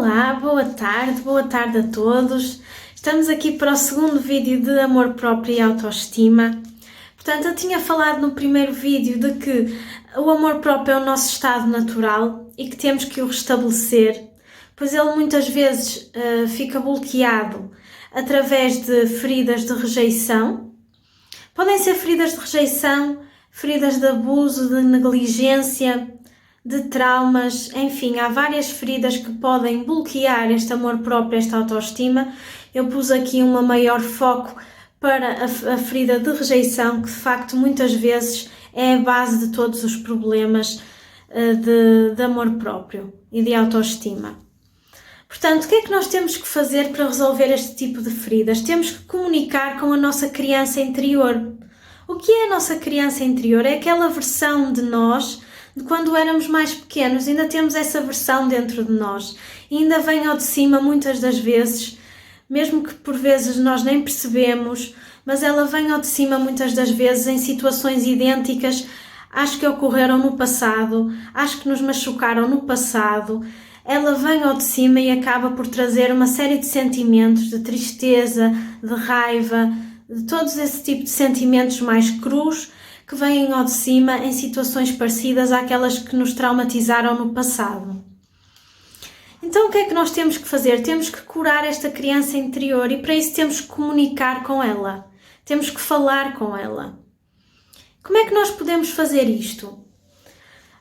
Olá, boa tarde a todos. Estamos aqui para o segundo vídeo de amor próprio e autoestima. Portanto, eu tinha falado no primeiro vídeo de que o amor próprio é o nosso estado natural e que temos que o restabelecer, pois ele muitas vezes fica bloqueado através de feridas de rejeição. Podem ser feridas de rejeição, feridas de abuso, de negligência, de traumas, enfim, há várias feridas que podem bloquear este amor próprio, esta autoestima. Eu pus aqui um maior foco para a ferida de rejeição, que de facto muitas vezes é a base de todos os problemas de amor próprio e de autoestima. Portanto, o que é que nós temos que fazer para resolver este tipo de feridas? Temos que comunicar com a nossa criança interior. O que é a nossa criança interior? É aquela versão de nós de quando éramos mais pequenos. Ainda temos essa versão dentro de nós e ainda vem ao de cima muitas das vezes, mesmo que por vezes nós nem percebemos, mas ela vem ao de cima muitas das vezes em situações idênticas às que ocorreram no passado, às que nos machucaram no passado. Ela vem ao de cima e acaba por trazer uma série de sentimentos, de tristeza, de raiva, de todos esse tipo de sentimentos mais crus que vêm ao de cima em situações parecidas àquelas que nos traumatizaram no passado. Então o que é que nós temos que fazer? Temos que curar esta criança interior e para isso temos que comunicar com ela. Temos que falar com ela. Como é que nós podemos fazer isto?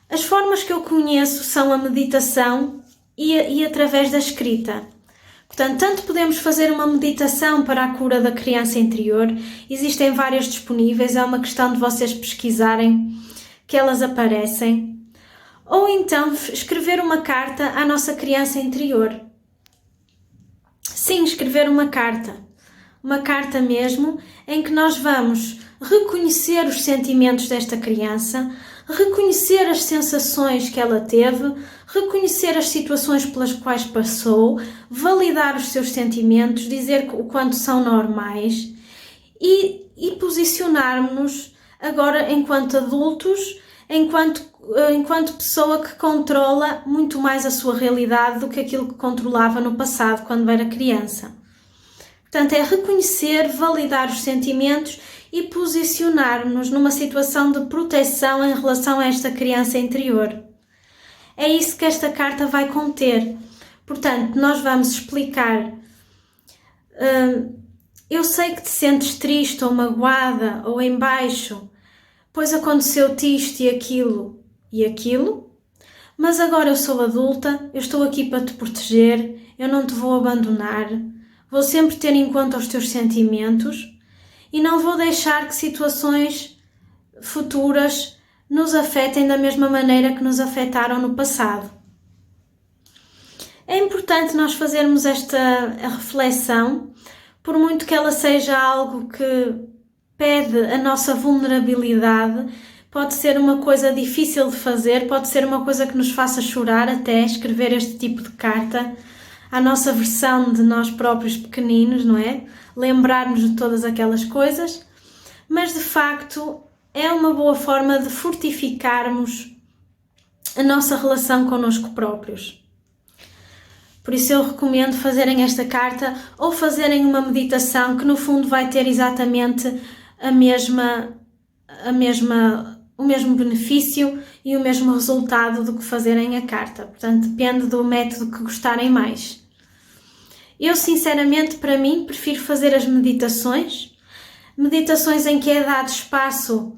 As formas que eu conheço são a meditação e através da escrita. Portanto, tanto podemos fazer uma meditação para a cura da criança interior, existem várias disponíveis, é uma questão de vocês pesquisarem que elas aparecem, ou então escrever uma carta à nossa criança interior. Sim, escrever uma carta mesmo, em que nós vamos reconhecer os sentimentos desta criança, reconhecer as sensações que ela teve, reconhecer as situações pelas quais passou, validar os seus sentimentos, dizer o quanto são normais e posicionarmos-nos agora enquanto adultos, enquanto pessoa que controla muito mais a sua realidade do que aquilo que controlava no passado quando era criança. Portanto, é reconhecer, validar os sentimentos e posicionar-nos numa situação de proteção em relação a esta criança interior. É isso que esta carta vai conter. Portanto, nós vamos explicar. Eu sei que te sentes triste ou magoada ou em baixo, pois aconteceu-te isto e aquilo, mas agora eu sou adulta, eu estou aqui para te proteger, eu não te vou abandonar, vou sempre ter em conta os teus sentimentos e não vou deixar que situações futuras nos afetem da mesma maneira que nos afetaram no passado. É importante nós fazermos esta reflexão, por muito que ela seja algo que pede a nossa vulnerabilidade, pode ser uma coisa difícil de fazer, pode ser uma coisa que nos faça chorar até escrever este tipo de carta, à nossa versão de nós próprios pequeninos, não é? Lembrar-nos de todas aquelas coisas, mas de facto é uma boa forma de fortificarmos a nossa relação connosco próprios. Por isso eu recomendo fazerem esta carta ou fazerem uma meditação que no fundo vai ter exatamente o mesmo benefício e o mesmo resultado do que fazerem a carta. Portanto, depende do método que gostarem mais. Eu, sinceramente, para mim, prefiro fazer as meditações em que é dado espaço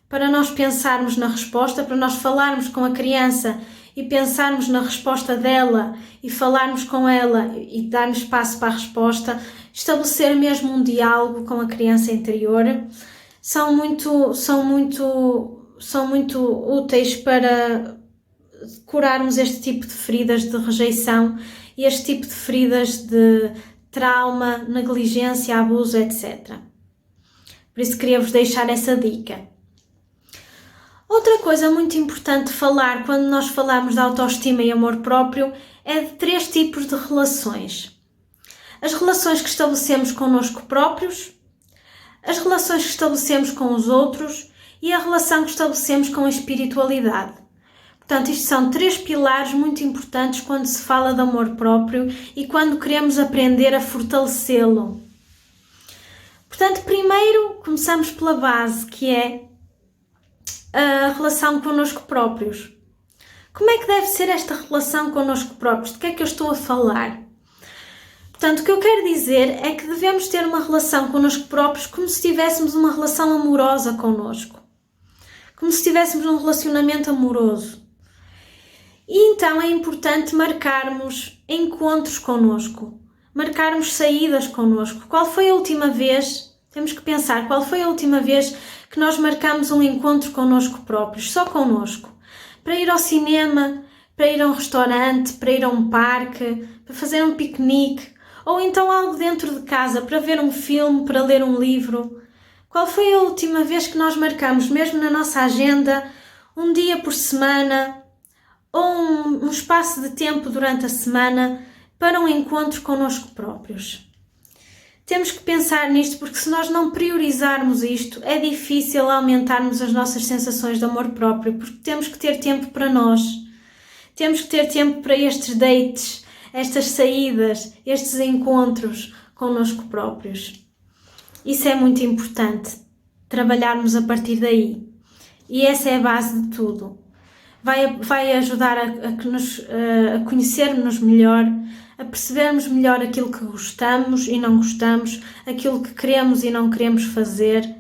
para nós pensarmos na resposta, para nós falarmos com a criança e pensarmos na resposta dela e falarmos com ela e darmos espaço para a resposta, estabelecer mesmo um diálogo com a criança interior, são muito úteis para curarmos este tipo de feridas de rejeição e este tipo de feridas de trauma, negligência, abuso, etc. Por isso queria-vos deixar essa dica. Outra coisa muito importante de falar quando nós falamos de autoestima e amor próprio é de 3 tipos de relações. As relações que estabelecemos connosco próprios, as relações que estabelecemos com os outros e a relação que estabelecemos com a espiritualidade. Portanto, isto são 3 pilares muito importantes quando se fala de amor próprio e quando queremos aprender a fortalecê-lo. Portanto, primeiro começamos pela base, que é a relação connosco próprios. Como é que deve ser esta relação connosco próprios? De que é que eu estou a falar? Portanto, o que eu quero dizer é que devemos ter uma relação connosco próprios como se tivéssemos uma relação amorosa connosco. Como se tivéssemos um relacionamento amoroso. E então é importante marcarmos encontros connosco, marcarmos saídas connosco. Qual foi a última vez, temos que pensar, qual foi a última vez que nós marcamos um encontro connosco próprios, só connosco? Para ir ao cinema, para ir a um restaurante, para ir a um parque, para fazer um piquenique, ou então algo dentro de casa, para ver um filme, para ler um livro. Qual foi a última vez que nós marcamos, mesmo na nossa agenda, um dia por semana, ou um espaço de tempo durante a semana para um encontro connosco próprios? Temos que pensar nisto, porque se nós não priorizarmos isto, é difícil aumentarmos as nossas sensações de amor próprio, porque temos que ter tempo para nós. Temos que ter tempo para estes dates, estas saídas, estes encontros connosco próprios. Isso é muito importante, trabalharmos a partir daí. E essa é a base de tudo. Vai ajudar a conhecermos melhor, a percebermos melhor aquilo que gostamos e não gostamos, aquilo que queremos e não queremos fazer,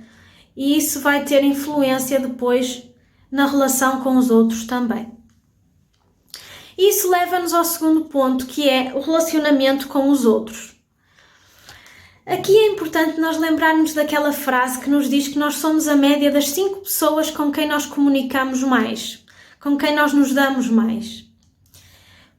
e isso vai ter influência depois na relação com os outros também. Isso leva-nos ao segundo ponto, que é o relacionamento com os outros. Aqui é importante nós lembrarmos daquela frase que nos diz que nós somos a média das 5 pessoas com quem nós comunicamos mais, com quem nós nos damos mais.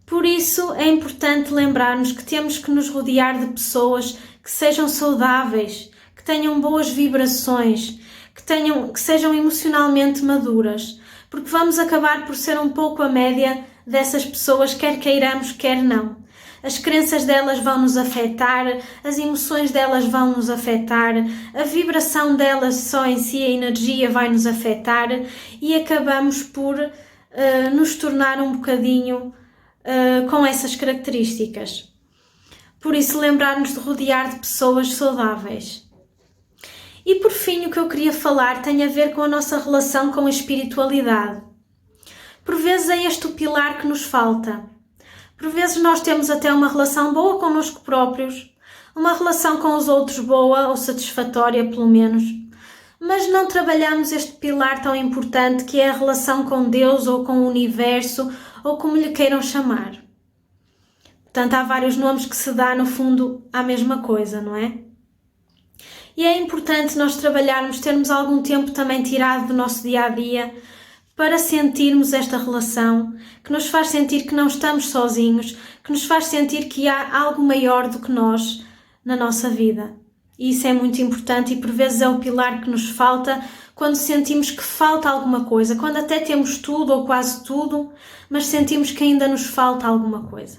Por isso é importante lembrarmos que temos que nos rodear de pessoas que sejam saudáveis, que tenham boas vibrações, que sejam emocionalmente maduras, porque vamos acabar por ser um pouco a média dessas pessoas, quer queiramos, quer não. As crenças delas vão nos afetar, as emoções delas vão nos afetar, a vibração delas só em si, a energia vai nos afetar e acabamos por nos tornar um bocadinho com essas características. Por isso, lembrar-nos de rodear de pessoas saudáveis. E por fim, o que eu queria falar tem a ver com a nossa relação com a espiritualidade. Por vezes é este o pilar que nos falta. Por vezes nós temos até uma relação boa connosco próprios, uma relação com os outros boa ou satisfatória pelo menos, mas não trabalhamos este pilar tão importante que é a relação com Deus ou com o universo ou como lhe queiram chamar. Portanto, há vários nomes que se dá no fundo à mesma coisa, não é? E é importante nós trabalharmos, termos algum tempo também tirado do nosso dia-a-dia para sentirmos esta relação, que nos faz sentir que não estamos sozinhos, que nos faz sentir que há algo maior do que nós na nossa vida. E isso é muito importante e por vezes é o pilar que nos falta quando sentimos que falta alguma coisa, quando até temos tudo ou quase tudo, mas sentimos que ainda nos falta alguma coisa.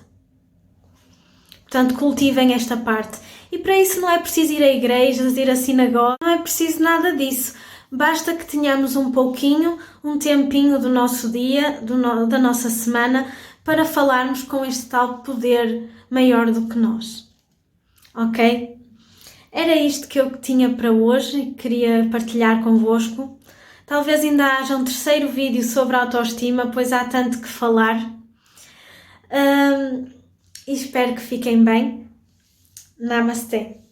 Portanto, cultivem esta parte. E para isso não é preciso ir a igrejas, ir à sinagoga, não é preciso nada disso. Basta que tenhamos um pouquinho, um tempinho do nosso dia, da nossa semana, para falarmos com este tal poder maior do que nós. Ok? Era isto que eu tinha para hoje e queria partilhar convosco. Talvez ainda haja um terceiro vídeo sobre autoestima, pois há tanto que falar. E espero que fiquem bem. Namastê!